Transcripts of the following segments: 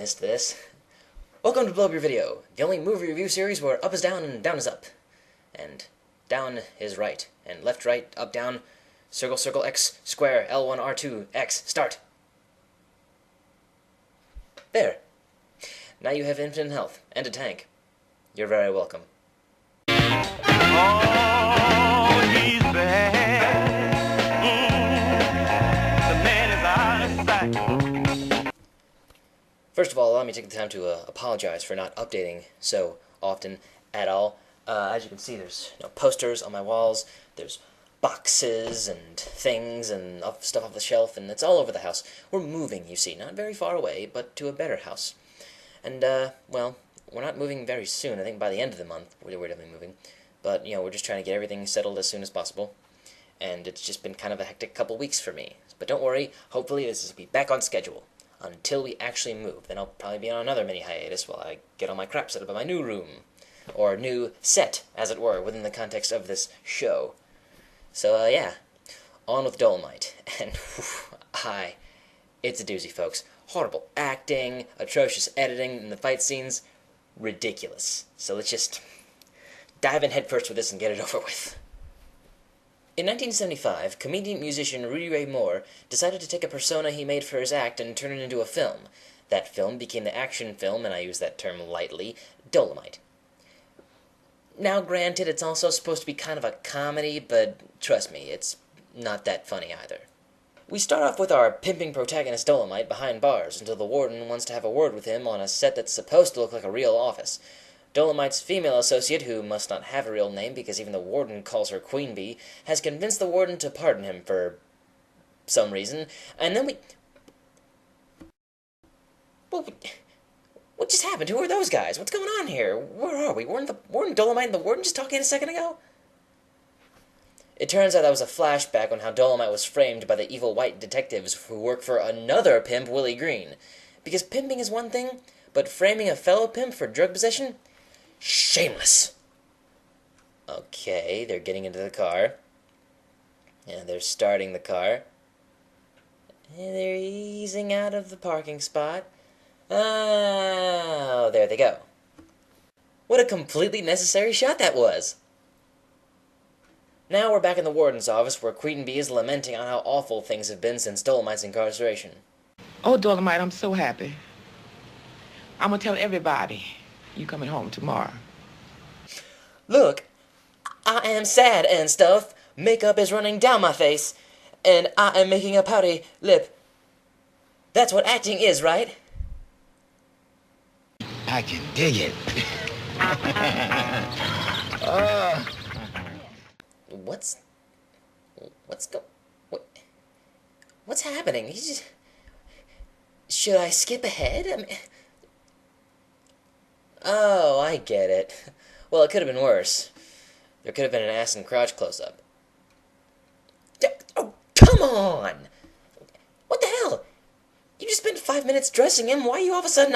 missed this. Welcome to Blow Up Your Video, the only movie review series where up is down and down is up. And down is right, and left, right, up, down, circle, circle, X, square, L1, R2, X, start. There. Now you have infinite health, and a tank. You're very welcome. Oh, he's bad. The man is out of sight. First of all, allow me to take the time to apologize for not updating so often at all. As you can see, there's posters on my walls, there's boxes and things and stuff off the shelf, and it's all over the house. We're moving, you see, not very far away, but to a better house. And, well, we're not moving very soon. I think by the end of the month we're definitely moving. But, we're just trying to get everything settled as soon as possible. And it's just been kind of a hectic couple weeks for me. But don't worry, hopefully this will be back on schedule until we actually move. Then I'll probably be on another mini hiatus while I get all my crap set up in my new room. Or new set, as it were, within the context of this show. So, yeah, on with Dullemite. And, it's a doozy, folks. Horrible acting, atrocious editing, and the fight scenes, ridiculous. So let's just dive in headfirst with this and get it over with. In 1975, comedian-musician Rudy Ray Moore decided to take a persona he made for his act and turn it into a film. That film became the action film, and I use that term lightly, Dullemite. Now, granted, it's also supposed to be kind of a comedy, but trust me, it's not that funny either. We start off with our pimping protagonist Dullemite behind bars until the warden wants to have a word with him on a set that's supposed to look like a real office. Dullemite's female associate, who must not have a real name because even the warden calls her Queen Bee, has convinced the warden to pardon him for some reason, and then what just happened? Who are those guys? What's going on here? Where are we? Weren't Dullemite and the warden just talking a second ago? It turns out that was a flashback on how Dullemite was framed by the evil white detectives who work for another pimp, Willie Green. Because pimping is one thing, but framing a fellow pimp for drug possession? Shameless! Okay, they're getting into the car. And they're starting the car. And they're easing out of the parking spot. Oh, there they go. What a completely necessary shot that was! Now we're back in the warden's office where Queen Bee is lamenting on how awful things have been since Dullemite's incarceration. Oh, Dullemite, I'm so happy. I'm gonna tell everybody you coming home tomorrow. Look, I am sad and stuff. Makeup is running down my face, and I am making a pouty lip. That's what acting is, right? I can dig it. What's happening? Should I skip ahead? Oh, I get it. Well, it could have been worse. There could have been an ass and crotch close-up. Oh, come on! What the hell? You just spent 5 minutes dressing him. Why are you all of a sudden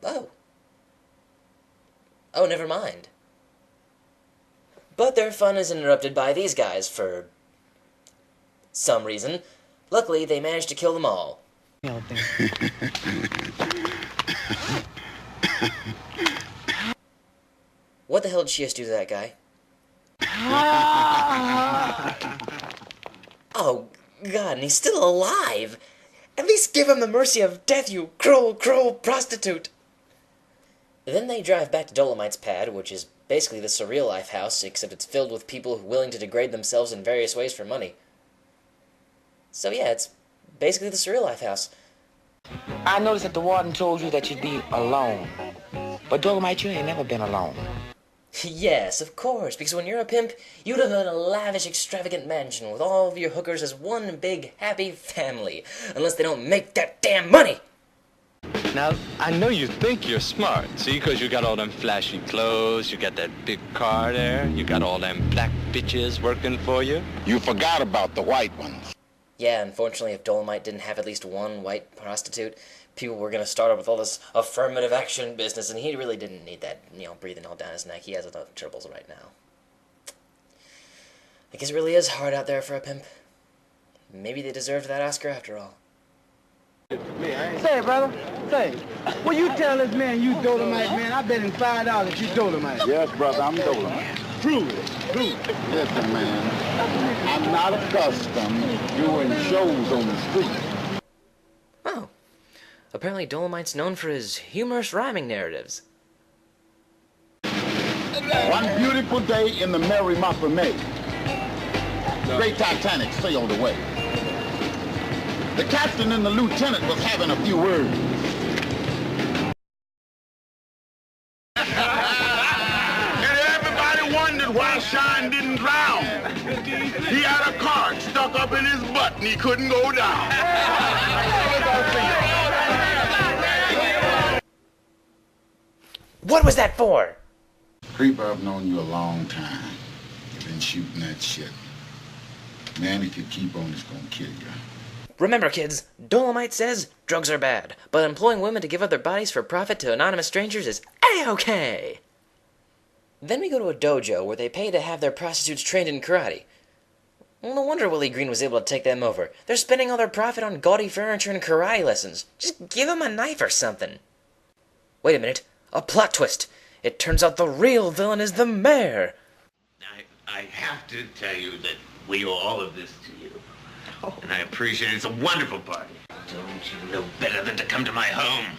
Oh. Oh, never mind. But their fun is interrupted by these guys for some reason. Luckily, they managed to kill them all. What the hell did she just do to that guy? Oh, God, and he's still alive! At least give him the mercy of death, you cruel, cruel prostitute! Then they drive back to Dullemite's pad, which is basically the surreal life house, except it's filled with people willing to degrade themselves in various ways for money. So yeah, it's basically the surreal life house. I noticed that the warden told you that you'd be alone. But Dullemite, you ain't never been alone. Yes, of course, because when you're a pimp, you live in a lavish, extravagant mansion with all of your hookers as one big, happy family. Unless they don't make that damn money! Now, I know you think you're smart, see, because you got all them flashy clothes, you got that big car there, you got all them black bitches working for you. You forgot about the white ones. Yeah, unfortunately, if Dullemite didn't have at least one white prostitute, people were going to start up with all this affirmative action business, and he really didn't need that, breathing all down his neck. He has enough troubles right now. I guess it really is hard out there for a pimp. Maybe they deserved that Oscar after all. Say, brother, say, will you tell this man you Dullemite, man? I bet him $5 you Dullemite. Yes, brother, I'm Dullemite. Prove it, prove it. Listen, man, I'm not accustomed doing shows on the street. Oh. Apparently Dolomite's known for his humorous rhyming narratives. One beautiful day in the merry month of May, the great Titanic sailed away. The captain and the lieutenant was having a few words. And everybody wondered why Shine didn't drown. He had a card stuck up in his butt and he couldn't go down. What was that for? Creeper, I've known you a long time. You've been shooting that shit. Man, if you keep on, it's gonna kill you. Remember, kids, Dullemite says drugs are bad, but employing women to give up their bodies for profit to anonymous strangers is A-okay. Then we go to a dojo where they pay to have their prostitutes trained in karate. Well, no wonder Willie Green was able to take them over. They're spending all their profit on gaudy furniture and karate lessons. Just give them a knife or something. Wait a minute. A plot twist. It turns out the real villain is the mayor. I have to tell you that we owe all of this to you. And I appreciate it. It's a wonderful party. Don't you know better than to come to my home?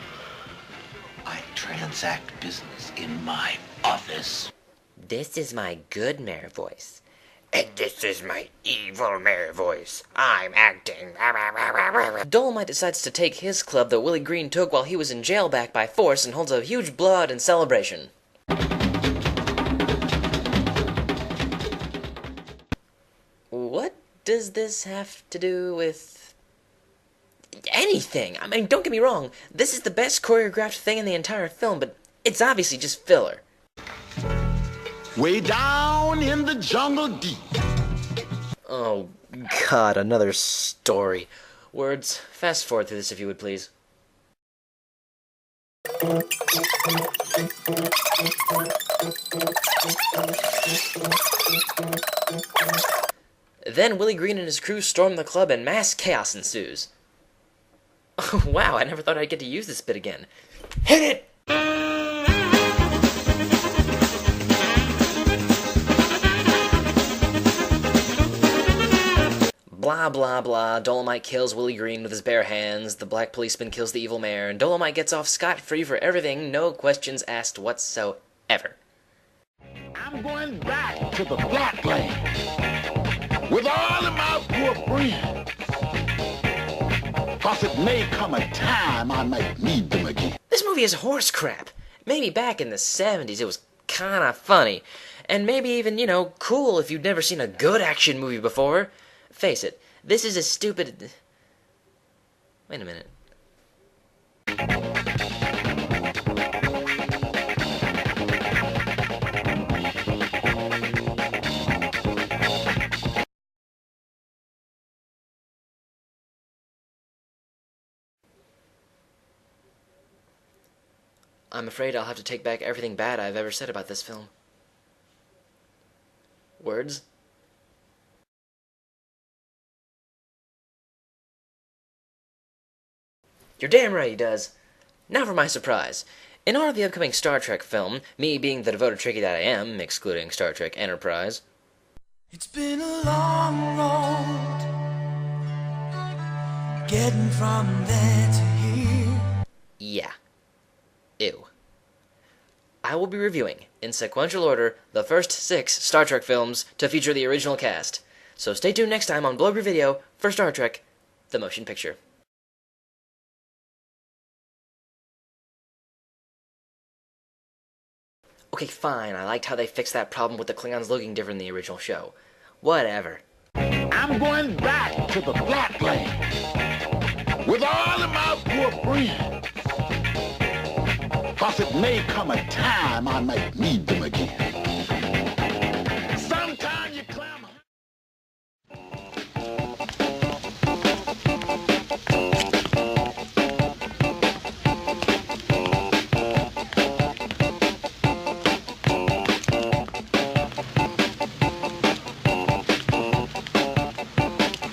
I transact business in my office. This is my good mayor voice. And this is my evil mayor voice. I'm acting. Dullemite decides to take his club that Willie Green took while he was in jail back by force and holds a huge blowout in celebration. What does this have to do with anything? I mean, don't get me wrong, this is the best choreographed thing in the entire film, but it's obviously just filler. Way down in the jungle deep. Oh, God, another story. Words, fast forward through this if you would, please. Then Willie Green and his crew storm the club and mass chaos ensues. Wow, I never thought I'd get to use this bit again. Hit it! Blah, blah, blah. Dullemite kills Willie Green with his bare hands. The black policeman kills the evil mayor. And Dullemite gets off scot-free for everything. No questions asked whatsoever. I'm going back to the flatland with all of my poor friends. Cause it may come a time I might need them again. This movie is horse crap. Maybe back in the 70s it was kinda funny. And maybe even, you know, cool if you'd never seen a good action movie before. Face it, this is a stupid... Wait a minute. I'm afraid I'll have to take back everything bad I've ever said about this film. Words? You're damn right he does. Now for my surprise. In honor of the upcoming Star Trek film, me being the devoted Trekkie that I am, excluding Star Trek Enterprise... It's been a long road, getting from there to here. Yeah. Ew. I will be reviewing, in sequential order, the first 6 Star Trek films to feature the original cast. So stay tuned next time on BUYV Video for Star Trek, the motion picture. Okay, fine, I liked how they fixed that problem with the Klingons looking different in the original show. Whatever. I'm going back to the flatland with all of my poor friends. Cause it may come a time I might need them again.